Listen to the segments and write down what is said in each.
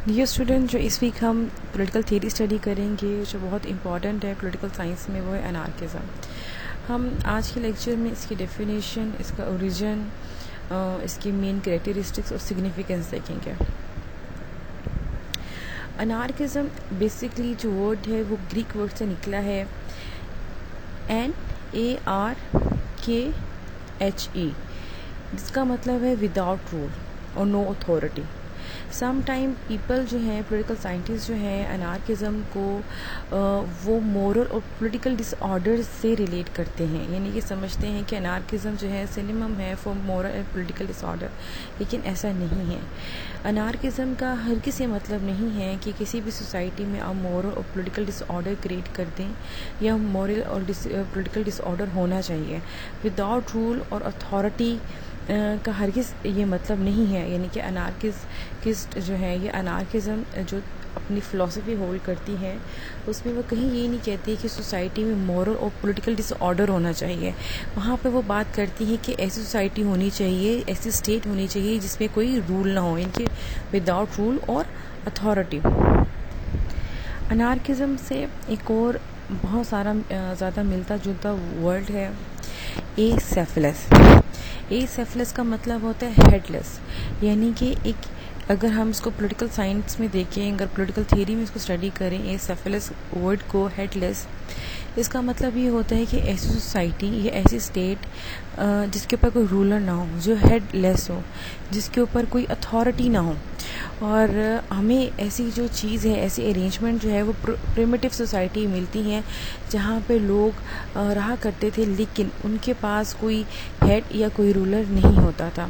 Dear student, जो इस week हम पॉलिटिकल थ्योरी स्टडी करेंगे जो बहुत इंपॉर्टेंट है पॉलिटिकल साइंस में, वो है अनार्किज्म। हम आज के लेक्चर में इसकी डेफिनेशन, इसका ओरिजिन, इसकी मेन कैरेक्टरिस्टिक्स और सिग्निफिकेंस देखेंगे। अनार्किज्म बेसिकली जो वर्ड है वो ग्रीक वर्ड से निकला है, NARKHE, जिसका मतलब है विदाउट रूल और no authority. Some time people जो हैं, पॉलिटिकल साइंटिस्ट जो हैं, अनार्किज्म को वो मोरल और पॉलिटिकल डिसऑर्डर से रिलेट करते हैं, यानी कि समझते हैं कि अनार्किज्म जो है सिनोनिम है for moral and political disorder, लेकिन ऐसा नहीं है। अनार्किज्म का हर किसी मतलब नहीं है कि किसी भी सोसाइटी में आप मोरल और पॉलिटिकल डिसऑर्डर क्रिएट कर दें या मोरल और पॉलिटिकल डिसऑर्डर होना चाहिए। विदाउट रूल और अथॉरिटी का हरगिज़ ये मतलब नहीं है, यानी कि अनार्किस्ट जो है, ये अनार्किज्म जो अपनी फ़िलासफ़ी होल्ड करती है उसमें वो कहीं ये नहीं कहती कि सोसाइटी में मॉरल और पॉलिटिकल डिसऑर्डर होना चाहिए। वहाँ पे वो बात करती है कि ऐसी सोसाइटी होनी चाहिए, ऐसी स्टेट होनी चाहिए जिसमें कोई रूल ना हो, यानी कि विदाउट रूल और अथॉरिटी। अनार्किज्म से एक और बहुत सारा ज़्यादा मिलता जुलता वर्ड है एसेफलस का मतलब होता है हेडलेस, यानी कि एक, अगर हम इसको पॉलिटिकल साइंस में देखें, अगर पॉलिटिकल थ्योरी में इसको स्टडी करें, एसेफलस वर्ड को, हेडलेस, इसका मतलब ये होता है कि ऐसी सोसाइटी या ऐसी स्टेट जिसके ऊपर कोई रूलर ना हो, जो हेडलेस हो, जिसके ऊपर कोई अथॉरिटी ना हो। और हमें ऐसी जो चीज़ है, ऐसी अरेंजमेंट जो है वो प्रिमिटिव सोसाइटी मिलती हैं जहाँ पे लोग रहा करते थे, लेकिन उनके पास कोई हेड या कोई रूलर नहीं होता था।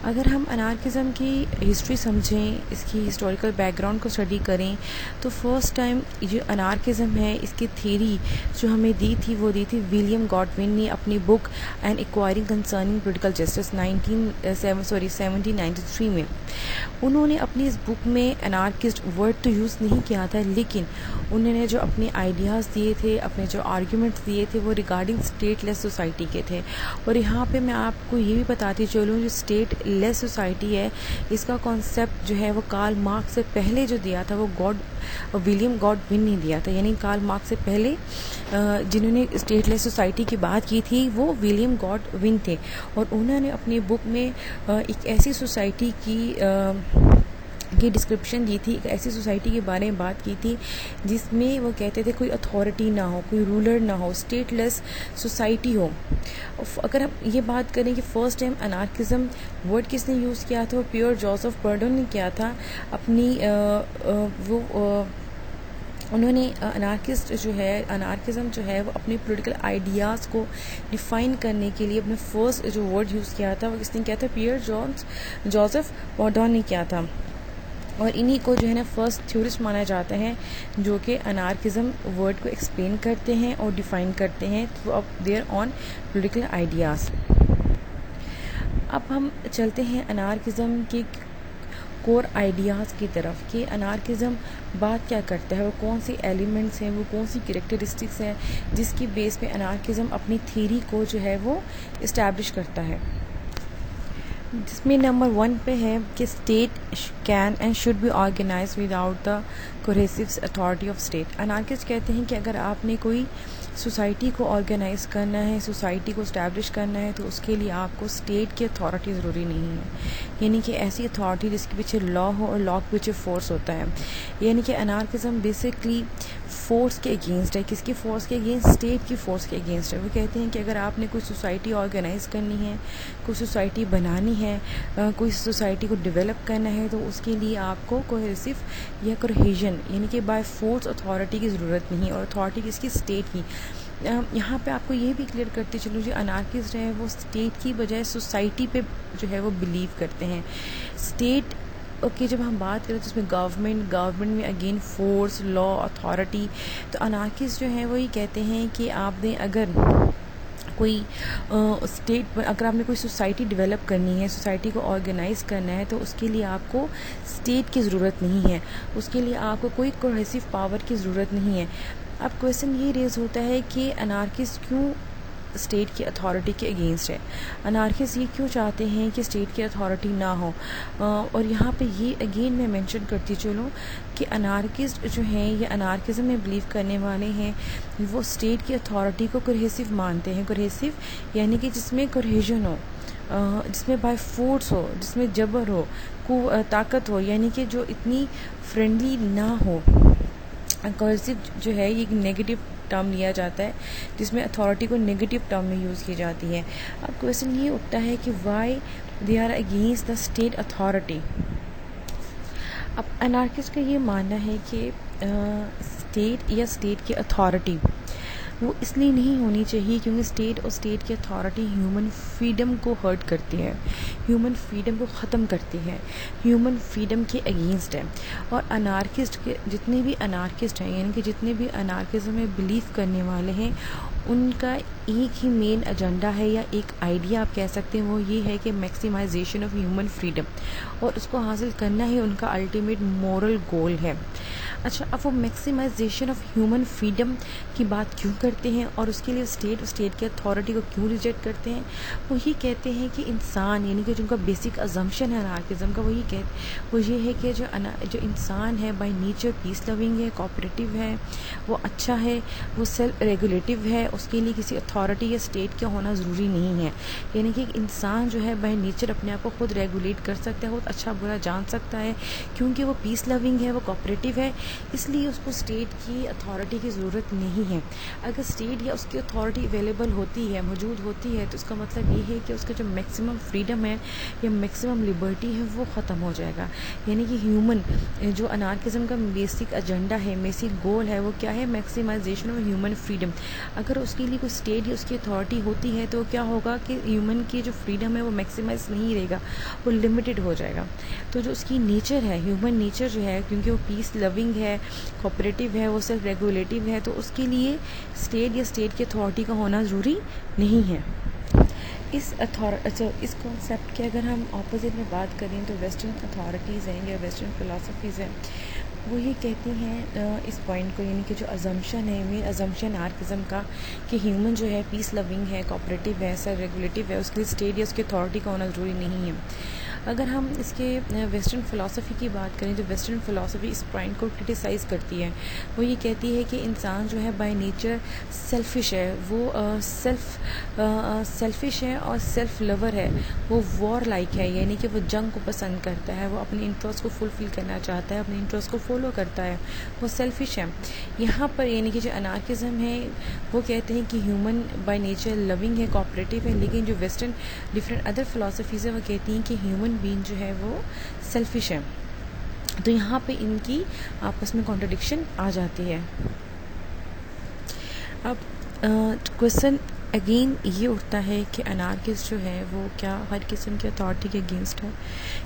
अगर हम अनार्किज्म की हिस्ट्री समझें, इसकी हिस्टोरिकल बैकग्राउंड को स्टडी करें, तो फर्स्ट टाइम जो अनार्किज्म है, इसकी थ्योरी जो हमें दी थी वो दी थी विलियम गॉडविन ने अपनी book an inquiry concerning political justice 1793 में। उन्होंने अपनी इस बुक में अनार्किस्ट वर्ड तो यूज़ नहीं किया था, लेकिन उन्होंने जो अपने आइडियाज़ दिए थे, अपने जो आर्ग्यूमेंट्स दिए थे, वो रिगार्डिंग स्टेटलेस सोसाइटी के थे। और यहाँ पे मैं आपको ये भी बताती चलूँ, जो स्टेटलेस सोसाइटी है, इसका कॉन्सेप्ट जो है वो कार्ल मार्क्स से पहले जो दिया था वो विलियम गॉडविन ने दिया था। यानी कार्ल मार्क्स से पहले जिन्होंने स्टेटलेस सोसाइटी की बात की थी वो विलियम गॉडविन थे, और उन्होंने अपनी बुक में एक ऐसी सोसाइटी की डिस्क्रिप्शन दी थी, एक ऐसी सोसाइटी के बारे में बात की थी जिसमें वो कहते थे कोई अथॉरिटी ना हो, कोई रूलर ना हो, स्टेटलेस सोसाइटी हो। अगर हम ये बात करें कि फर्स्ट टाइम अनार्किज्म वर्ड किसने यूज़ किया था, वो पियर जोसेफ पर्डन ने किया था। अपनी उन्होंने अनार्किज्म जो है वो अपने पॉलिटिकल आइडियाज़ को डिफ़ाइन करने के लिए अपने फर्स्ट जो वर्ड यूज़ किया था वो किसने किया था, पियर जोसेफ पर्डन ने किया था। और इन्हीं को जो है ना फर्स्ट थ्योरिस्ट माना जाता है जो कि अनार्किज्म वर्ड को एक्सप्लेन करते हैं और डिफ़ाइन करते हैं of their on political ideas. अब हम चलते हैं अनार्किज्म के कोर आइडियाज़ की तरफ कि अनार्किज्म बात क्या करता है, वो कौन सी एलिमेंट्स हैं, वो कौन सी कैरेक्टरिस्टिक्स हैं जिसकी बेस पे अनार्किज्म अपनी थ्योरी को जो है वो इस्टेब्लिश करता है। जिसमें नंबर 1 पे है कि state can and should be organise without the cohesive authority of state. Anarchist कहते हैं कि अगर आपने कोई सोसाइटी को ऑर्गेनाइज करना है, सोसाइटी को इस्टेब्लिश करना है, तो उसके लिए आपको स्टेट की अथॉरिटी ज़रूरी नहीं है, यानी कि ऐसी अथॉरिटी जिसके पीछे लॉ हो और लॉ के पीछे फोर्स होता है। यानी कि अनार्किज्म बेसिकली फोर्स के अगेंस्ट है। किसकी फोर्स के अगेंस्ट? स्टेट की फोर्स के अगेंस्ट है। वो कहते हैं कि अगर आपने कोई सोसाइटी ऑर्गेनाइज करनी है, कोई सोसाइटी बनानी है, कोई सोसाइटी को डेवलप करना है, तो उसके लिए आपको कोहेसिव या कोहेजन यानी कि बाय फोर्स अथॉरिटी की ज़रूरत नहीं है। और अथॉरिटी किसकी? स्टेट की। यहाँ पे आपको ये भी क्लियर करते चलो, जो अनार्किस्ट है वो स्टेट की बजाय सोसाइटी पे जो है वो बिलीव करते हैं। स्टेट ओके जब हम बात करें तो उसमें गवर्नमेंट में अगेन फोर्स, लॉ, अथॉरिटी। तो अनार्किस्ट जो है वो ये कहते हैं कि आपने अगर कोई अगर आपने कोई सोसाइटी डेवलप करनी है, सोसाइटी को ऑर्गेनाइज करना है, तो उसके लिए आपको स्टेट की ज़रूरत नहीं है, उसके लिए आपको कोई कोहेसिव पावर की ज़रूरत नहीं है। अब क्वेश्चन ये रेज होता है कि अनार्किस्ट क्यों स्टेट की अथॉरिटी के अगेंस्ट है। अनार्किस्ट ये क्यों चाहते हैं कि स्टेट की अथॉरिटी ना हो, और यहाँ पे ये अगेन मैं मेंशन करती चलूँ कि अनार्किस्ट जो हैं ये अनार्किज्म में बिलीव करने वाले हैं, वो स्टेट की अथॉरिटी को कोरहेसिव मानते हैं। कोरहेसिव यानी कि जिसमें कोरहेजन हो, जिसमें बाय फोर्स हो, जिसमें जबर हो, ताकत हो, यानी कि जो इतनी फ्रेंडली ना हो। कोहेसिव जो है ये नेगेटिव टर्म लिया जाता है, जिसमें अथॉरिटी को नेगेटिव टर्म में यूज़ की जाती है। अब क्वेश्चन ये उठता है कि why they are against the state authority. अब अनार्किस्ट का ये मानना है कि स्टेट या स्टेट की अथॉरिटी वो इसलिए नहीं होनी चाहिए क्योंकि स्टेट और स्टेट की अथॉरिटी ह्यूमन फ्रीडम को हर्ट करती है, ह्यूमन फ्रीडम को ख़त्म करती है, ह्यूमन फ्रीडम के अगेंस्ट है। और अनार्किस्ट के जितने भी अनार्किस्ट हैं, यानी कि जितने भी अनार्किज्म में बिलीव करने वाले हैं, उनका एक ही मेन एजेंडा है या एक आइडिया आप कह सकते हैं, वो ये है कि मैक्सिमाइजेशन ऑफ ह्यूमन फ्रीडम, और उसको हासिल करना ही उनका अल्टीमेट मोरल गोल है। अच्छा, अब वो मैक्सिमाइजेशन ऑफ ह्यूमन फ्रीडम की बात क्यों करते हैं और उसके लिए स्टेट की अथॉरिटी को क्यों रिजेक्ट करते हैं? वो ये कहते हैं कि इंसान, यानी कि जिनका बेसिक अजम्पशन है अनार्किज्म का, वो ये है कि जो इंसान है बाय नेचर पीस लविंग है, कोऑपरेटिव है, वो अच्छा है, वो सेल्फ रेगुलेटिव है, उसके लिए किसी अथॉरिटी या स्टेट का होना ज़रूरी नहीं है। यानी कि इंसान जो है बाय नेचर अपने आप को खुद रेगुलेट कर सकता है, खुद अच्छा बुरा जान सकता है, क्योंकि वो पीस लविंग है, वो कोऑपरेटिव है, इसलिए उसको स्टेट की अथॉरिटी की ज़रूरत नहीं है। अगर स्टेट या उसकी अथॉरिटी अवेलेबल होती है, मौजूद होती है, तो इसका मतलब ये है कि उसका जो मैक्सिमम फ्रीडम है या मैक्सिमम लिबर्टी है वो ख़त्म हो जाएगा। यानी कि ह्यूमन जो अनार्किज्म का बेसिक एजेंडा है, बेसिक गोल है, वो क्या है? Maximisation of human freedom. अगर उसके लिए कोई स्टेट या उसकी अथॉरिटी होती है तो क्या होगा कि ह्यूमन की जो फ्रीडम है वो मैक्सिमाइज नहीं रहेगा, वो लिमिटेड हो जाएगा। तो जो उसकी नेचर है, ह्यूमन नेचर जो है, क्योंकि वो पीस लविंग है, कोऑपरेटिव है, वो सेल्फ रेगुलेटिव है, तो उसके लिए स्टेट या स्टेट की अथॉरिटी का होना ज़रूरी नहीं है। इस कॉन्सेप्ट के अगर हम ऑपोजिट में बात करें तो वेस्टर्न अथॉरिटीज़ हैं या वेस्टर्न फिलासफीज़ हैं, वो ये कहती हैं इस पॉइंट को, यानी कि जो अजम्पशन है, मेन अजम्पशन आर्किज्म का, कि ह्यूमन जो है पीस लविंग है, कोऑपरेटिव है, सेल्फ रेगुलेटिव है, उसके लिए स्टेट या उसकी अथॉरिटी का होना ज़रूरी नहीं है। अगर हम इसके वेस्टर्न फ़िलासफ़ी की बात करें तो वेस्टर्न फ़िलासफ़ी इस पॉइंट को क्रिटिसाइज़ करती है। वो ये कहती है कि इंसान जो है बाय नेचर सेल्फिश है, वो सेल्फिश है और सेल्फ लवर है, वो वॉर लाइक है, यानी कि वो जंग को पसंद करता है, वो अपने इंटरेस्ट को फुलफ़िल करना चाहता है, अपने इंटरेस्ट को फॉलो करता है, वो सेल्फिश है। यहाँ पर यानी कि जो अनार्किज्म है वो कहते हैं कि ह्यूमन बाय नेचर लविंग है, कोऑपरेटिव है, लेकिन जो वेस्टर्न डिफरेंट अदर फ़िलासफ़ीज़ है वो कहती हैं कि ह्यूमन बीइंग जो है वो सेल्फिश है। तो यहाँ पे इनकी आपस में कॉन्ट्रडिक्शन आ जाती है। अब क्वेश्चन अगेन ये उठता है कि अनार्किस्ट जो है वो क्या हर किस्म की अथॉरिटी के अगेंस्ट है,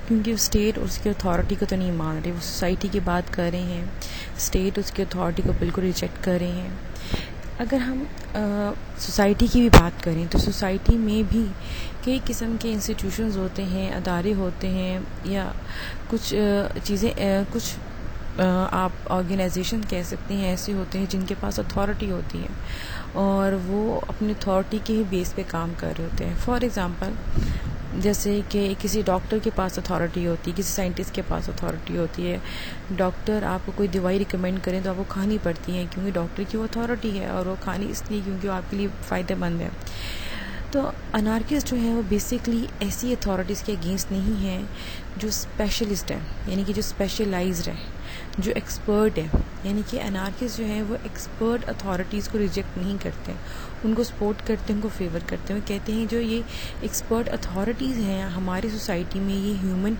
क्योंकि वो स्टेट उसकी अथॉरिटी को तो नहीं मान रहे, वो सोसाइटी की बात कर रहे हैं, स्टेट उसकी अथॉरिटी को बिल्कुल रिजेक्ट कर रहे हैं। अगर हम सोसाइटी की भी बात करें तो सोसाइटी में भी कई किस्म के इंस्टीट्यूशंस होते हैं, अदारे होते हैं, या कुछ चीज़ें कुछ आप ऑर्गेनाइजेशन कह सकते हैं ऐसे होते हैं जिनके पास अथॉरिटी होती है और वो अपनी अथॉरिटी के ही बेस पे काम कर रहे होते हैं। फॉर एग्ज़ाम्पल जैसे कि किसी डॉक्टर के पास अथॉरिटी होती है, किसी साइंटिस्ट के पास अथॉरिटी होती है। डॉक्टर आपको कोई दवाई रिकमेंड करें तो आपको खानी पड़ती है क्योंकि डॉक्टर की वो अथॉरिटी है, और वो खानी इसलिए क्योंकि वो आपके लिए फ़ायदेमंद है। तो अनार्किस्ट जो है वो बेसिकली ऐसी अथॉरिटीज़ के अगेंस्ट नहीं है जो स्पेशलिस्ट है, यानी कि जो स्पेशलाइज्ड है, जो एक्सपर्ट है। यानी कि अनार्किस्ट जो है वो एक्सपर्ट अथॉरिटीज़ को रिजेक्ट नहीं करते, उनको सपोर्ट करते हैं, उनको फेवर करते हैं। वो कहते हैं जो ये एक्सपर्ट अथॉरिटीज़ हैं हमारी सोसाइटी में, ये ह्यूमन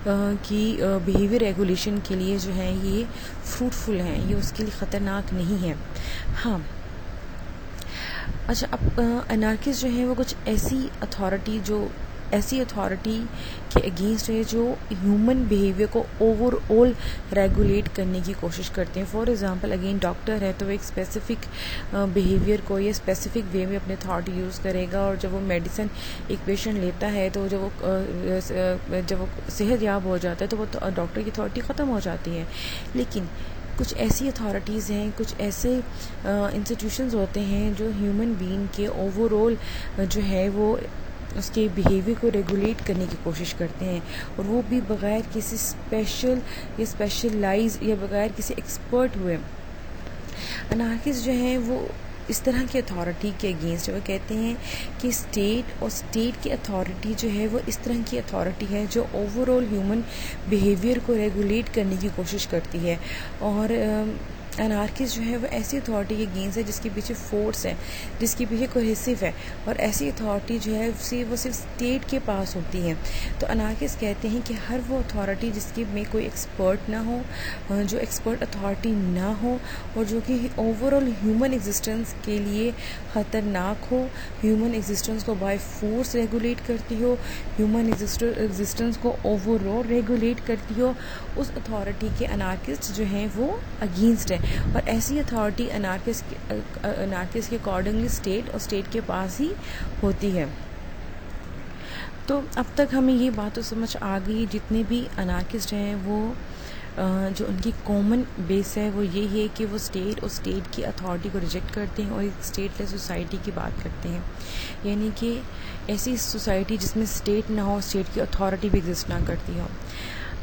की बिहेवियर रेगुलेशन के लिए जो है ये फ्रूटफुल हैं, ये उसके लिए ख़तरनाक नहीं है। हाँ, अच्छा, अब अनार्किस्ट जो है वो कुछ ऐसी अथॉरिटी के अगेंस्ट है जो ह्यूमन बिहेवियर को ओवरऑल रेगुलेट करने की कोशिश करते हैं। फॉर एग्जांपल अगेन डॉक्टर है तो वो एक स्पेसिफिक बिहेवियर को या स्पेसिफिक वे में अपनी अथॉरिटी यूज़ करेगा, और जब वो मेडिसिन एक पेशेंट लेता है तो जब वो सेहतयाब हो जाता है तो वो डॉक्टर की अथॉरिटी ख़त्म हो जाती है। लेकिन कुछ ऐसी अथॉरिटीज़ हैं, कुछ ऐसे इंस्टीट्यूशंस होते हैं जो ह्यूमन बीइंग के ओवरऑल जो है वो उसके बिहेवियर को रेगुलेट करने की कोशिश करते हैं, और वो भी बग़ैर किसी स्पेशल या स्पेशलाइज या बग़ैर किसी एक्सपर्ट हुए। अनार्किस्ट जो हैं वो इस तरह की अथॉरिटी के अगेंस्ट वो कहते हैं कि स्टेट और स्टेट की अथॉरिटी जो है वो इस तरह की अथॉरिटी है जो ओवरऑल ह्यूमन बिहेवियर को रेगुलेट करने की कोशिश करती है। और अनार्किस्ट जो है वो ऐसी अथॉरिटी के अगेंस्ट है जिसके पीछे फोर्स है, जिसके पीछे कोहेसिव है, और ऐसी अथॉरिटी जो है वो सिर्फ स्टेट के पास होती है। तो अनार्किस्ट कहते हैं कि हर वो अथॉरिटी जिसके में कोई एक्सपर्ट ना हो, जो एक्सपर्ट अथॉरिटी ना हो, और जो कि ओवरऑल ह्यूमन एग्जिस्टेंस के लिए ख़तरनाक हो, ह्यूमन एग्जिस्टेंस को बाय फोर्स रेगुलेट करती हो, ह्यूमन एग्जिस्टेंस को ओवरऑल रेगुलेट करती हो, उस अथॉरिटी के अनार्किस्ट जो हैं वो अगेंस्ट है। और ऐसी अथॉरिटी अनार्किस्ट के अकॉर्डिंगली स्टेट और स्टेट के पास ही होती है। तो अब तक हमें ये बात तो समझ आ गई, जितने भी अनार्किस्ट हैं वो जो उनकी कॉमन बेस है वो यही है कि वो स्टेट और स्टेट की अथॉरिटी को रिजेक्ट करते हैं और एक स्टेटलेस सोसाइटी की बात करते हैं, यानी कि ऐसी सोसाइटी जिसमें स्टेट ना हो, स्टेट की अथॉरिटी भी एग्जिस्ट ना करती हो।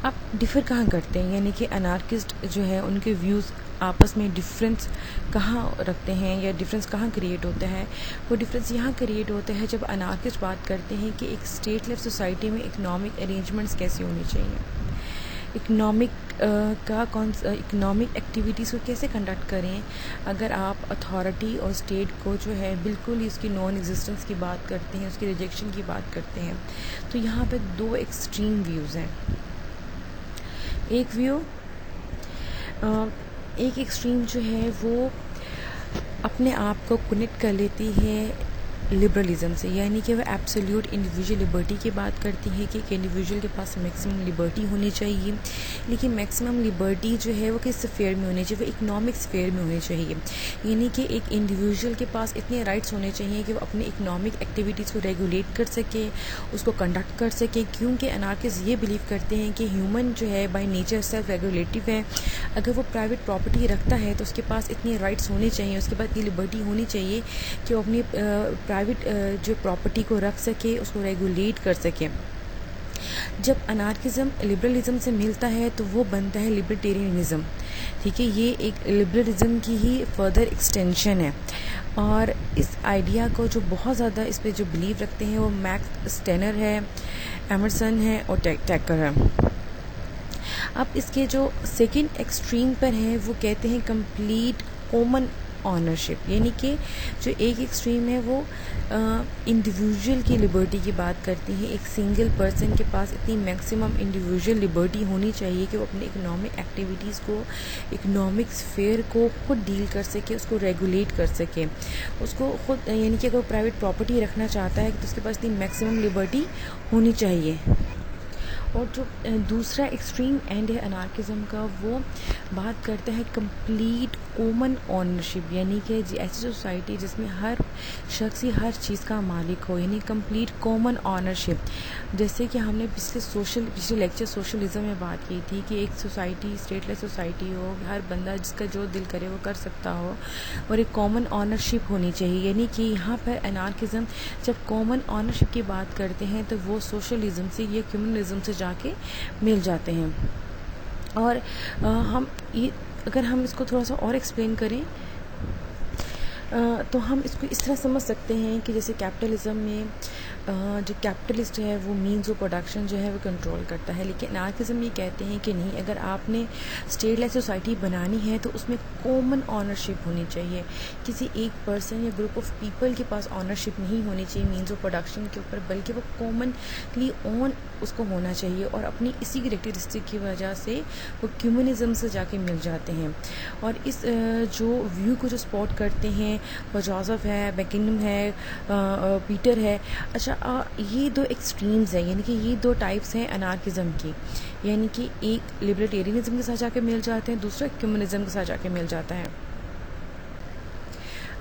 अब डिफ़र कहाँ करते हैं, यानी कि अनार्किस्ट जो है उनके व्यूज़ आपस में डिफरेंस कहाँ रखते हैं या डिफरेंस कहाँ क्रिएट होता है। वो डिफरेंस यहाँ क्रिएट होता है जब अनार्किस्ट बात करते हैं कि एक स्टेटलेस सोसाइटी में इकोनॉमिक अरेंजमेंट्स कैसे होनी चाहिए, इकोनॉमिक एक्टिविटीज़ को कैसे कंडक्ट करें। अगर आप अथॉरिटी और स्टेट को जो है बिल्कुल ही उसकी नॉन एग्जिस्टेंस की बात करते हैं, उसकी रिजेक्शन की बात करते हैं, तो यहाँ पे दो एक्सट्रीम व्यूज़ हैं। एक एक्सट्रीम जो है वो अपने आप को कनेक्ट कर लेती है लिबरलिज्म से, यानी कि वह एब्सोल्यूट इंडिविजुअल लिबर्टी की बात करती है कि एक इंडिविजुअल के पास मैक्सिमम लिबर्टी होनी चाहिए, लेकिन मैक्सिमम लिबर्टी जो है वो किस स्फेयर में होनी चाहिए, वो इकोनॉमिक स्फेयर में होनी चाहिए। यानी कि एक इंडिविजुअल के पास इतने राइट्स होने चाहिए कि वो अपनी इकोनॉमिक एक्टिविटीज़ को रेगुलेट कर सके, उसको कंडक्ट कर सके, क्योंकि अनार्किस्ट ये बिलीव करते हैं कि ह्यूमन जो है बाय नेचर सेल्फ रेगुलेटिव है। अगर वो प्राइवेट प्रॉपर्टी रखता है तो उसके पास इतनी राइट्स होने चाहिए, उसके पास इतनी लिबर्टी होनी चाहिए कि वो अपनी प्राइवेट जो प्रॉपर्टी को रख सके, उसको रेगुलेट कर सके। जब अनार्किज्म लिबरलिज्म से मिलता है तो वो बनता है लिबर्टेरियनिज्म। ठीक है, ये एक लिबरलिज्म की ही फर्दर एक्सटेंशन है। और इस आइडिया को जो बहुत ज़्यादा इस पर जो बिलीव रखते हैं वो मैक्स स्टेनर है, एमरसन है और टैकर है। अब इसके जो सेकंड एक्सट्रीम पर है वो कहते हैं कंप्लीट कॉमन ऑनरशिप, यानी कि जो एक एक्सट्रीम है वो इंडिविजुअल की लिबर्टी की बात करती है। एक सिंगल पर्सन के पास इतनी मैक्सिमम इंडिविजुअल लिबर्टी होनी चाहिए कि वो अपनी इकोनॉमिक एक्टिविटीज़ को, इकोनॉमिक स्फेयर को खुद डील कर सके, उसको रेगुलेट कर सके, उसको खुद, यानी कि अगर वो प्राइवेट प्रॉपर्टी रखना चाहता है तो उसके पास इतनी मैक्सिमम लिबर्टी होनी चाहिए। और जो दूसरा एक्सट्रीम एंड है अनार्किज्म का, वो बात करता है कंप्लीट कॉमन ओनरशिप, यानी कि ऐसी सोसाइटी जिसमें हर शख्स ही हर चीज़ का मालिक हो, यानी कंप्लीट कॉमन ओनरशिप। जैसे कि हमने पिछले लेक्चर सोशलिज्म में बात की थी कि एक सोसाइटी स्टेटलेस सोसाइटी हो, हर बंदा जिसका जो दिल करे वो कर सकता हो, और एक कॉमन ओनरशिप होनी चाहिए। यानी कि यहाँ पर अनार्किज्म जब कॉमन ओनरशिप की बात करते हैं तो वो सोशलिज्म से या कम्युनलिज्म से जाके मिल जाते हैं। और अगर हम इसको थोड़ा सा और एक्सप्लेन करें तो हम इसको इस तरह समझ सकते हैं कि जैसे कैपिटलिज्म में जो कैपिटलिस्ट है वो मीन्स ऑफ प्रोडक्शन जो है वो कंट्रोल करता है, लेकिन अनार्किज्म ये कहते हैं कि नहीं, अगर आपने स्टेटलेस सोसाइटी बनानी है तो उसमें कॉमन ऑनरशिप होनी चाहिए। किसी एक पर्सन या ग्रुप ऑफ पीपल के पास ऑनरशिप नहीं होनी चाहिए मीन्स ऑफ प्रोडक्शन के ऊपर, बल्कि वो कॉमनली ओन उसको होना चाहिए। और अपनी इसी कैरेक्टरिस्टिक की वजह से वो कम्युनिज्म से जाके मिल जाते हैं। और इस जो व्यू को जो सपोर्ट करते हैं वो जोसेफ है, बेकिनम है, पीटर है। अच्छा, ये दो एक्सट्रीम्स हैं, यानी कि ये दो टाइप्स हैं अनार्किज्म की, यानी कि एक लिबर्टेरियनिज्म के साथ जाके मिल जाते हैं, दूसरा कम्युनिज्म के साथ जाके मिल जाता है।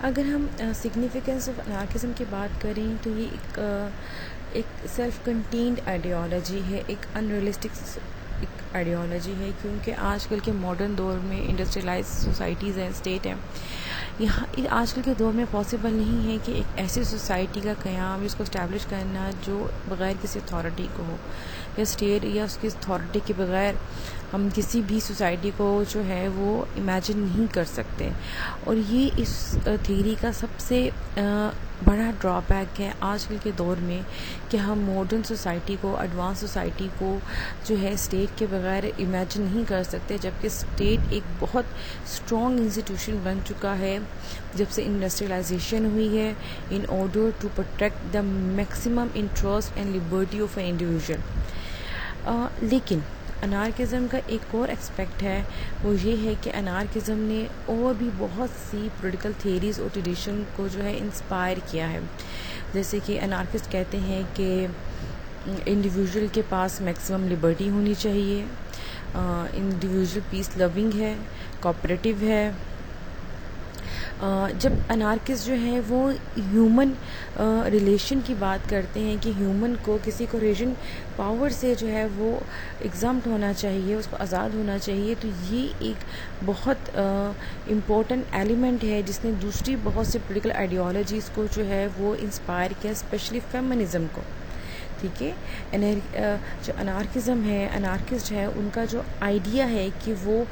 अगर हम सिग्निफिकेंस ऑफ अनार्किज्म की बात करें तो ये एक सेल्फ कंटेन्ड आइडियोलॉजी है, एक अनरियलिस्टिक एक आइडियोलॉजी है, क्योंकि आजकल के मॉडर्न दौर में इंडस्ट्रियलाइज सोसाइटीज़ हैं, स्टेट हैं, यहाँ आजकल के दौर में पॉसिबल नहीं है कि एक ऐसी सोसाइटी का क़याम, इसको इस्टेब्लिश करना जो बग़ैर किसी अथॉरिटी को हो, या स्टेट या उसकी अथॉरिटी के बग़ैर हम किसी भी सोसाइटी को जो है वो इमेजिन नहीं कर सकते। और ये इस थ्योरी का सबसे बड़ा ड्रॉबैक है आजकल के दौर में कि हम मॉडर्न सोसाइटी को, एडवांस सोसाइटी को जो है स्टेट के बगैर इमेजिन नहीं कर सकते, जबकि स्टेट एक बहुत स्ट्रॉन्ग इंस्टीट्यूशन बन चुका है जब से इंडस्ट्रियलाइजेशन हुई है, in order to protect the maximum interest and liberty of an individual. लेकिन अनार्किज़म का एक और एस्पेक्ट है, वो ये है कि अनार्किज़म ने और भी बहुत सी पॉलिटिकल थियरीज़ और ट्रेडिशन को जो है इंस्पायर किया है। जैसे कि अनार्किस्ट कहते हैं कि इंडिविजुअल के पास मैक्सिमम लिबर्टी होनी चाहिए, इंडिविजुअल पीस लविंग है, कोऑपरेटिव है। जब अनार्किस्ट जो है वो ह्यूमन रिलेशन की बात करते हैं कि ह्यूमन को किसी को रीजन पावर से जो है वो एग्जाम्प्ट होना चाहिए, उसको आज़ाद होना चाहिए, तो ये एक बहुत इम्पोर्टेंट एलिमेंट है जिसने दूसरी बहुत सी पॉलिटिकल आइडियोलॉजीज़ को जो है वो इंस्पायर किया, स्पेशली फेमिनिज़म को। ठीक है, जो अनार्किज़म है, अनार्किस्ट है, उनका जो आइडिया है कि वो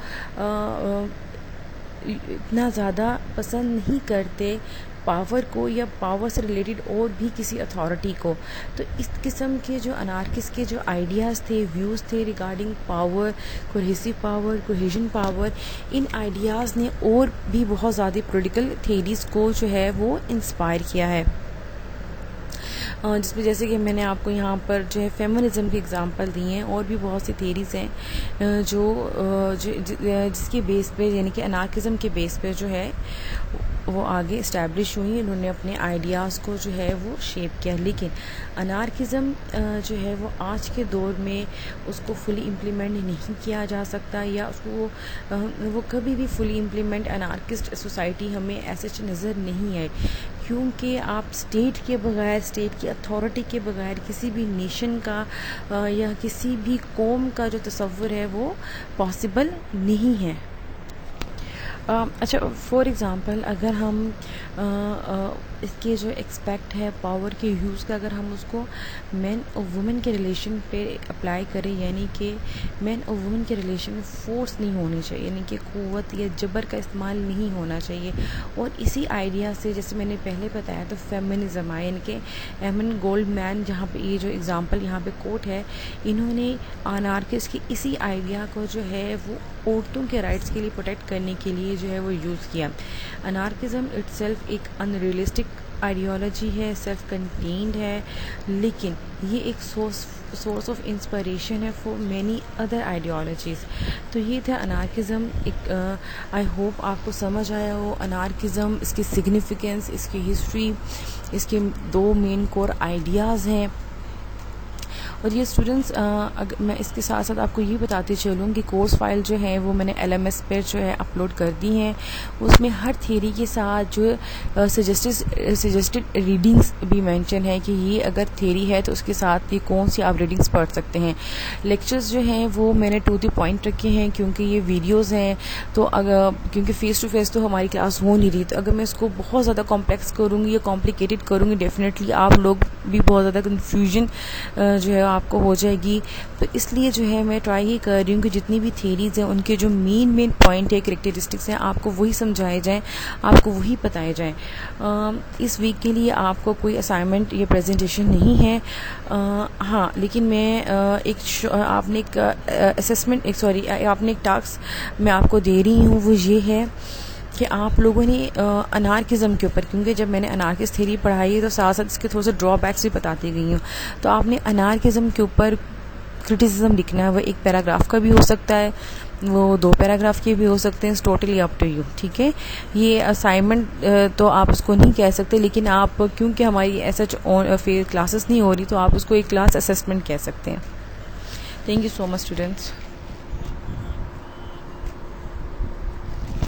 इतना ज़्यादा पसंद नहीं करते पावर को या पावर से रिलेटेड और भी किसी अथॉरिटी को। तो इस किस्म के जो अनार्किस्ट के जो आइडियाज़ थे, व्यूज़ थे regarding power, cohesive power, cohesion power, इन आइडियाज़ ने और भी बहुत ज़्यादा पॉलिटिकल थियरीज़ को जो है वो इंस्पायर किया है, जिसमें जैसे कि मैंने आपको यहाँ पर जो है फेमिनिज़म की एग्जांपल दी हैं, और भी बहुत सी थियरीज़ हैं जिसके बेस पे, यानी कि अनार्किज़म के बेस पे जो है वो आगे इस्टेब्लिश हुई, इन्होंने अपने आइडियाज़ को जो है वो शेप किया। लेकिन अनार्किज़म जो है वो आज के दौर में उसको फुली इम्प्लीमेंट नहीं किया जा सकता, या उसको वो कभी भी फुली इम्प्लीमेंट अनार्किस्ट सोसाइटी हमें ऐसे नज़र नहीं आए, क्योंकि आप स्टेट के बगैर, स्टेट की अथॉरिटी के बगैर किसी भी नेशन का या किसी भी कौम का जो तसव्वुर है वो पॉसिबल नहीं है। अच्छा, फॉर एग्ज़ाम्पल अगर हम इसके जो एक्सपेक्ट है पावर के यूज़ का, अगर हम उसको मैन और वुमेन के रिलेशन पे अप्लाई करें, यानी कि मैन और वुमेन के रिलेशन में फोर्स नहीं होनी चाहिए, यानी कि क़ुव्वत या जबर का इस्तेमाल नहीं होना चाहिए। और इसी आइडिया से, जैसे मैंने पहले बताया, तो फेमिनिज़म आया, यानी कि एमन गोल्डमैन, जहाँ पे ये जो एग्ज़ाम्पल यहाँ पे कोट है, इन्होंने अनार्किस्ट के इसी आइडिया को जो है वो औरतों के राइट्स के लिए प्रोटेक्ट करने के लिए जो है वो यूज़ किया। अनार्किज़म इटसेल्फ एक अनरियलिस्टिक आइडियोलॉजी है, सेल्फ कंटेन्ड है, लेकिन ये एक सोर्स ऑफ इंस्पिरेशन है फॉर मैनी अदर आइडियोलॉजीज़। तो ये था अनार्किज़म। एक आई होप आपको समझ आया हो अनार्किज़म, इसकी सिग्निफिकेंस, इसकी हिस्ट्री, इसके दो मेन कोर आइडियाज़ हैं। और ये स्टूडेंट्स, अगर मैं इसके साथ साथ आपको ये बताते चलूँ कि कोर्स फाइल जो है वो मैंने LMS पे जो है अपलोड कर दी हैं। उसमें हर थियरी के साथ जो सजेस्टेड रीडिंग्स भी मेंशन है कि ये अगर थियरी है तो उसके साथ ये कौन सी आप रीडिंग्स पढ़ सकते हैं। लेक्चर्स जो हैं वो मैंने टू द पॉइंट रखे हैं, क्योंकि ये वीडियोज़ हैं, तो अगर क्योंकि फ़ेस टू फेस तो हमारी क्लास हो नहीं रही, तो अगर मैं इसको बहुत ज़्यादा कॉम्प्लेक्स करूँगी या कॉम्प्लिकेटेड करूँगी, डेफिनेटली आप लोग भी बहुत ज़्यादा कन्फ्यूजन जो है आपको हो जाएगी। तो इसलिए जो है मैं ट्राई ही कर रही हूँ कि जितनी भी थियरीज़ हैं उनके जो मेन पॉइंट है, कैरेक्टरिस्टिक्स हैं, आपको वही समझाए जाएँ, आपको वही बताए जाएँ। इस वीक के लिए आपको कोई असाइनमेंट या प्रेजेंटेशन नहीं है। हाँ, लेकिन मैं आपने एक असेसमेंट आपने एक टास्क मैं आपको दे रही हूँ, वो ये है कि आप लोगों ने अनार्किज़म के ऊपर, क्योंकि जब मैंने अनार्किस्ट थ्योरी पढ़ाई है तो साथ साथ इसके थोड़े से ड्रॉबैक्स भी बताती गई हूँ, तो आपने अनार्किज़म के ऊपर क्रिटिसिज्म लिखना है। वो एक पैराग्राफ का भी हो सकता है, वो 2 पैराग्राफ के भी हो सकते हैं, टोटली अप टू यू। ठीक है, ये असाइनमेंट तो आप उसको नहीं कह सकते, लेकिन आप, क्योंकि हमारी ऐसा फिर क्लासेस नहीं हो रही, तो आप उसको एक क्लास असेसमेंट कह सकते हैं। Thank you so much students.